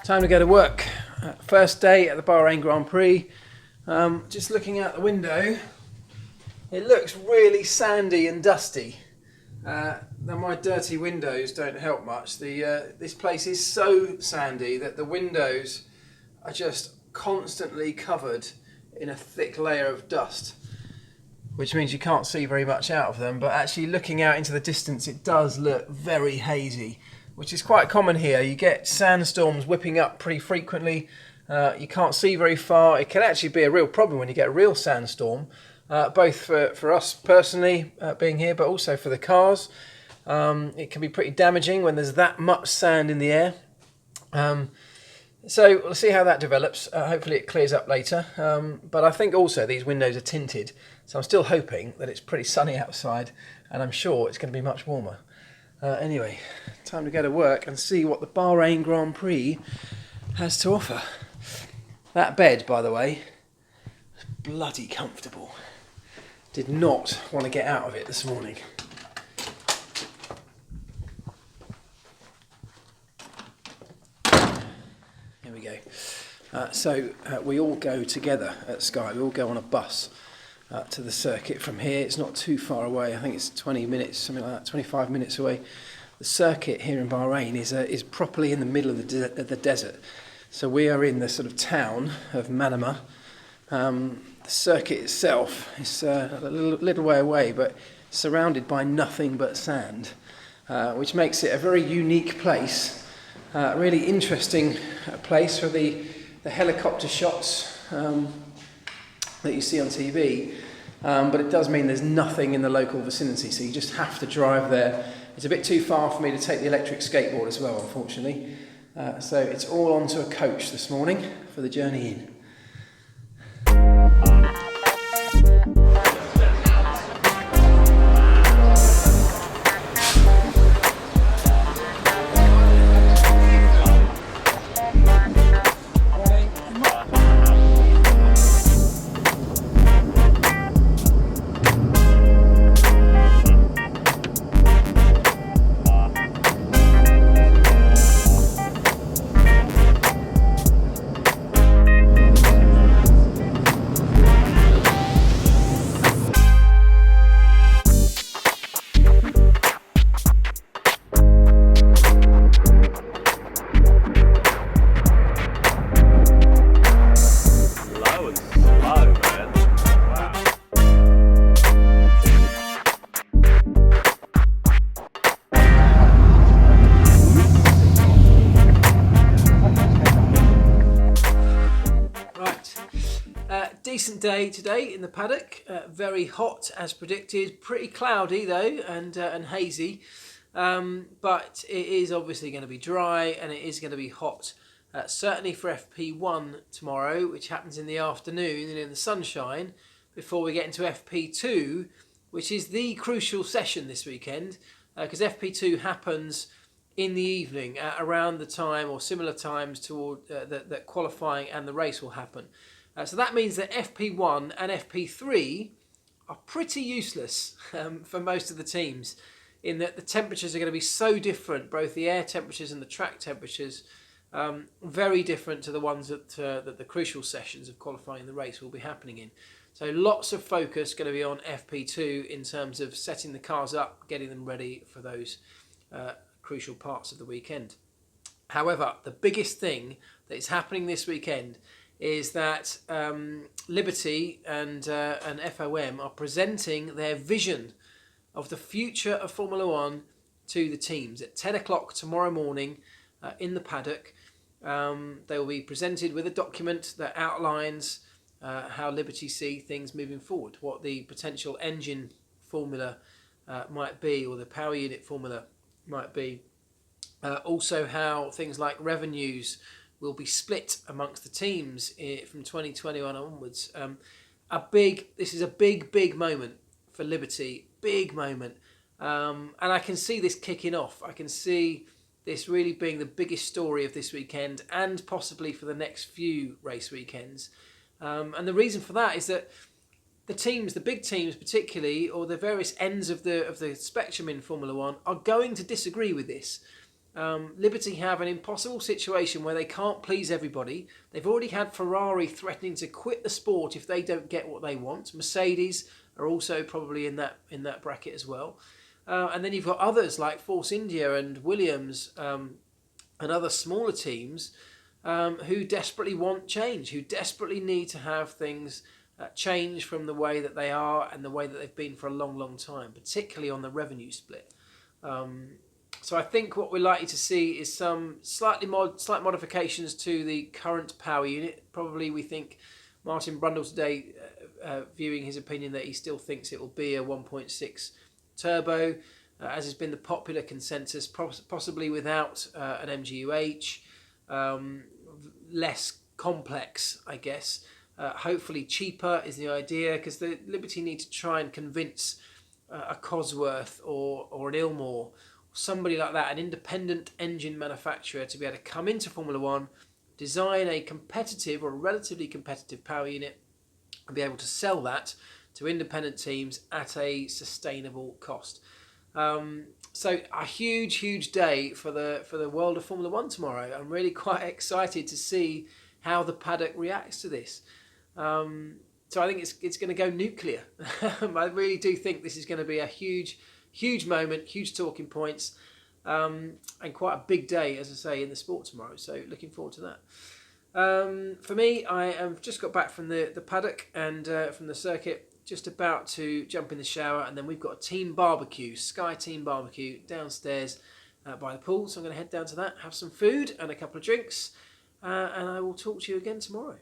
Time to go to work. First day at the Bahrain Grand Prix. Just looking out the window, it looks really sandy and dusty. Now my dirty windows don't help much. This place is so sandy that the windows are just constantly covered in a thick layer of dust, which means you can't see very much out of them. But actually looking out into the distance, it does look very hazy, which is quite common here. You get sandstorms whipping up pretty frequently. You can't see very far. It can actually be a real problem when you get a real sandstorm, both for us personally being here, but also for the cars. It can be pretty damaging when there's that much sand in the air. So we'll see how that develops. Hopefully it clears up later. But I think also these windows are tinted, so I'm still hoping that it's pretty sunny outside, and I'm sure it's going to be much warmer. Anyway, time to go to work and see what the Bahrain Grand Prix has to offer. That bed, by the way, is bloody comfortable. Did not want to get out of it this morning. Here we go. So we all go together at Sky. We all go on a bus to the circuit from here. It's not too far away. I think it's 20 minutes, something like that, 25 minutes away. The circuit here in Bahrain is properly in the middle of the desert. So we are in the sort of town of Manama. The circuit itself is a little way away, but surrounded by nothing but sand, which makes it a very unique place. A really interesting place for the helicopter shots that you see on TV, but it does mean there's nothing in the local vicinity, so you just have to drive there. It's a bit too far for me to take the electric skateboard as well, unfortunately. So it's all onto a coach this morning for the journey in. Decent day today in the paddock, very hot as predicted, pretty cloudy though and hazy, but it is obviously going to be dry and it is going to be hot, certainly for FP1 tomorrow, which happens in the afternoon and in the sunshine, before we get into FP2, which is the crucial session this weekend, because FP2 happens in the evening at around the time or similar times to that qualifying and the race will happen. So that means that FP1 and FP3 are pretty useless for most of the teams, in that the temperatures are going to be so different, both the air temperatures and the track temperatures, very different to the ones that the crucial sessions of qualifying the race will be happening in. So lots of focus going to be on FP2 in terms of setting the cars up, getting them ready for those crucial parts of the weekend. However, the biggest thing that is happening this weekend is that Liberty and FOM are presenting their vision of the future of Formula One to the teams at 10 o'clock tomorrow morning in the paddock. They will be presented with a document that outlines how Liberty see things moving forward, what the potential engine formula might be, or the power unit formula might be. Also how things like revenues will be split amongst the teams from 2021 onwards. This is a big moment for Liberty, big moment. And I can see this kicking off. I can see this really being the biggest story of this weekend and possibly for the next few race weekends. And the reason for that is that the teams, the big teams particularly, or the various ends of the spectrum in Formula One, are going to disagree with this. Liberty have an impossible situation where they can't please everybody. They've already had Ferrari threatening to quit the sport if they don't get what they want. Mercedes are also probably in that bracket as well. And then you've got others like Force India and Williams and other smaller teams who desperately want change, who desperately need to have things change from the way that they are and the way that they've been for a long, long time, particularly on the revenue split. So I think what we're likely to see is some slight modifications to the current power unit. Probably we think Martin Brundle today viewing his opinion that he still thinks it will be a 1.6 turbo, as has been the popular consensus, possibly without an MGUH, less complex, I guess. Hopefully cheaper is the idea, because the Liberty need to try and convince a Cosworth or an Ilmore, somebody like that, an independent engine manufacturer, to be able to come into Formula One, design a competitive or a relatively competitive power unit, and be able to sell that to independent teams at a sustainable cost. So a huge day for the world of Formula One tomorrow. I'm really quite excited to see how the paddock reacts to this. So I think it's going to go nuclear. I really do think this is going to be a huge moment, huge talking points, and quite a big day, as I say, in the sport tomorrow. So looking forward to that. For me, I have just got back from the paddock and from the circuit, just about to jump in the shower, and then we've got a team barbecue, Sky Team Barbecue, downstairs by the pool. So I'm going to head down to that, have some food and a couple of drinks, and I will talk to you again tomorrow.